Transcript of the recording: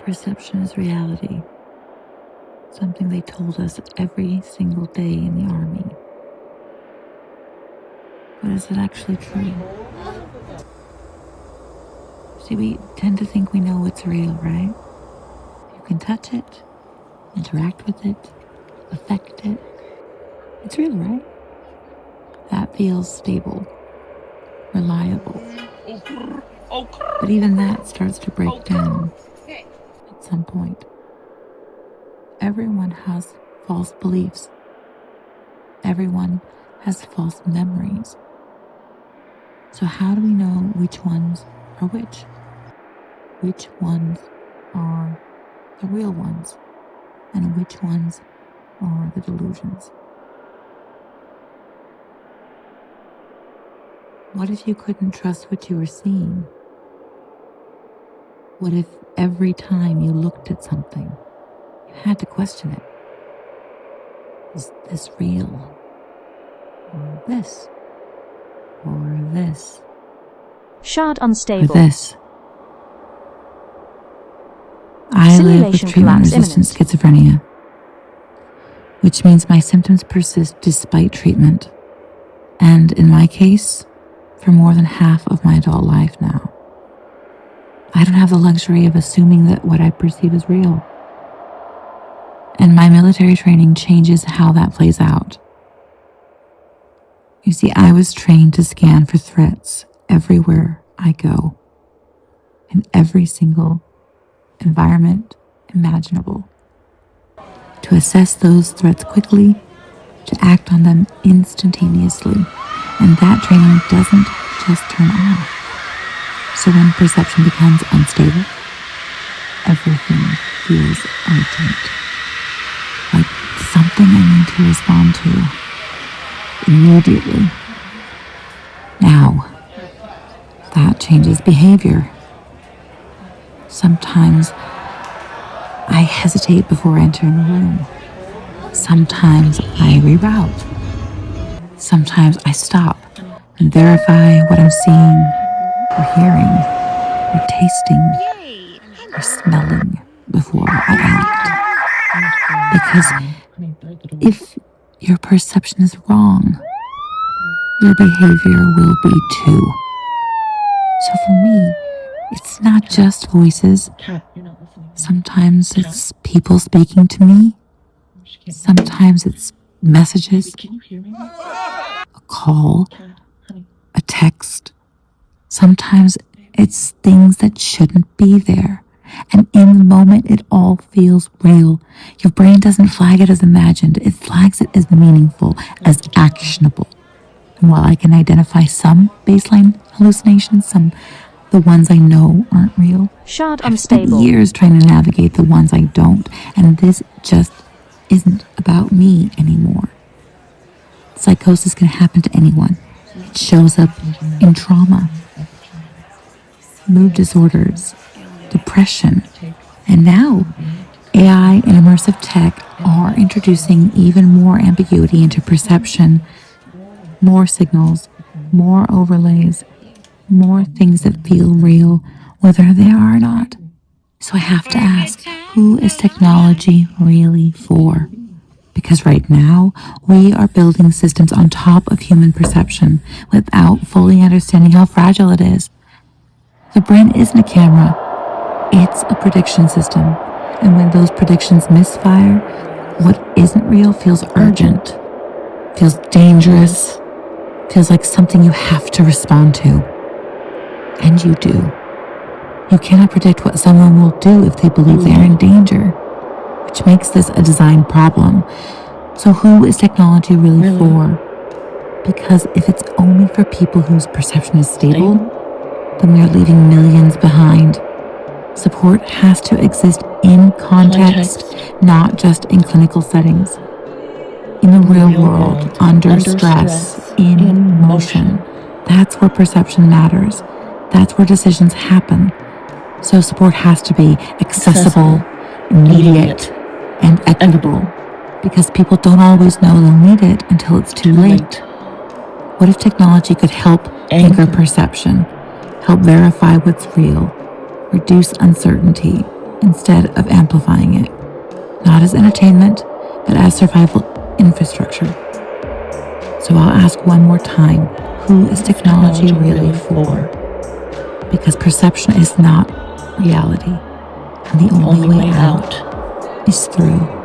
perception is reality, something they told us every single day in the army. But is it actually true? See, we tend to think we know what's real, right? You can touch it, interact with it, affect it. It's real, right? That feels stable, reliable. But even that starts to break down at some point. Everyone has false beliefs. Everyone has false memories. So how do we know which ones are which? Which ones are the real ones? And which ones are the delusions? What if you couldn't trust what you were seeing? What if every time you looked at something, you had to question it? Is this real? Or this? Or this? Shard Or unstable. this? I live with Simulation treatment-resistant collapse schizophrenia, which means my symptoms persist despite treatment, and in my case, for more than half of my adult life now. I don't have the luxury of assuming that what I perceive is real. And my military training changes how that plays out. You see, I was trained to scan for threats everywhere I go, in every single environment imaginable, to assess those threats quickly, to act on them instantaneously. And that training doesn't just turn off. So when perception becomes unstable, everything feels urgent. Like something I need to respond to immediately. Now, that changes behavior. Sometimes I hesitate before entering a room. Sometimes I reroute. Sometimes I stop and verify what I'm seeing or hearing or tasting or smelling before I act. Because if your perception is wrong, your behavior will be too. So for me, it's not just voices. Sometimes it's people speaking to me. Sometimes it's messages, a call, a text. Sometimes it's things that shouldn't be there. And in the moment, it all feels real. Your brain doesn't flag it as imagined. It flags it as meaningful, as actionable. And while I can identify some baseline hallucinations, the ones I know aren't real, Shard I've spent unstable. years trying to navigate the ones I don't. And this just isn't about me anymore. Psychosis can happen to anyone. It shows up in trauma, mood disorders, depression, and now AI and immersive tech are introducing even more ambiguity into perception, more signals, more overlays, more things that feel real, whether they are or not. So I have to ask, who is technology really for? Because right now, we are building systems on top of human perception without fully understanding how fragile it is. The brain isn't a camera, it's a prediction system. And when those predictions misfire, what isn't real feels urgent, feels dangerous, feels like something you have to respond to. And you do. You cannot predict what someone will do if they believe they are in danger, which makes this a design problem. So who is technology really for? Because if it's only for people whose perception is stable, then we are leaving millions behind. Support has to exist in context, not just in clinical settings. In the real world, under stress, in motion. That's where perception matters. That's where decisions happen. So support has to be accessible, immediate, and equitable, because people don't always know they'll need it until it's too late. What if technology could help anchor perception, help verify what's real, reduce uncertainty, instead of amplifying it, not as entertainment, but as survival infrastructure. So I'll ask one more time, who is technology really for? Because perception is not reality, and the only way out is through.